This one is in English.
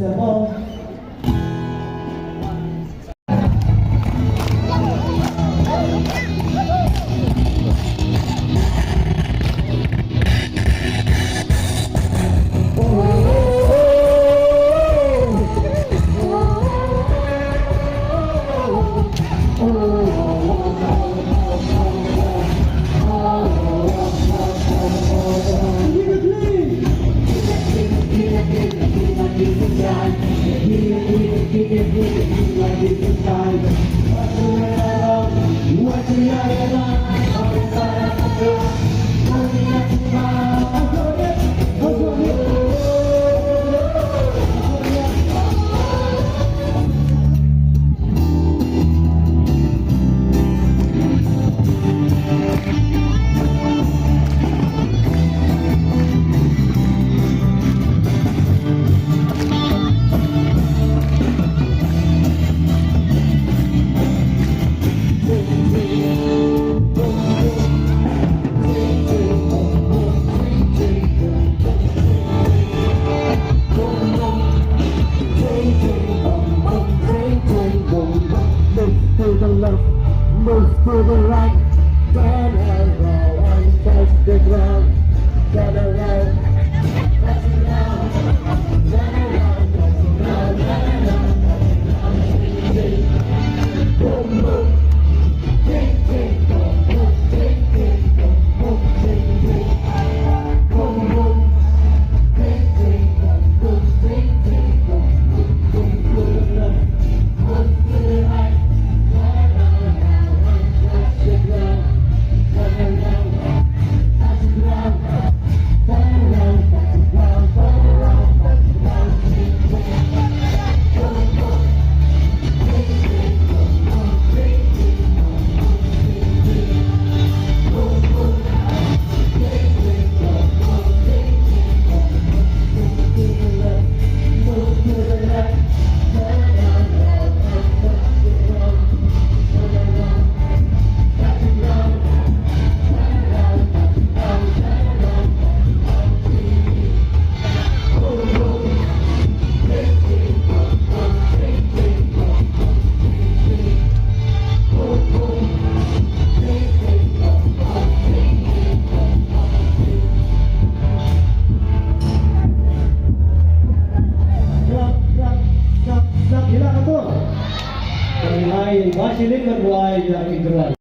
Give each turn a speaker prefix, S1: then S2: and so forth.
S1: Step on. Move to the right, turn around and touch the ground. Turn around, touch the ground. Turn around, touch the ground. Turn around, boom, boom. Ting, ting, boom, boom. Ting, ting, boom, boom. Ting, ting, boom, boom. Ting, ting, boom, boom. Ting, ting, boom, boom, boom. To the left, move to the right. Masih lihat kedua yang kedua.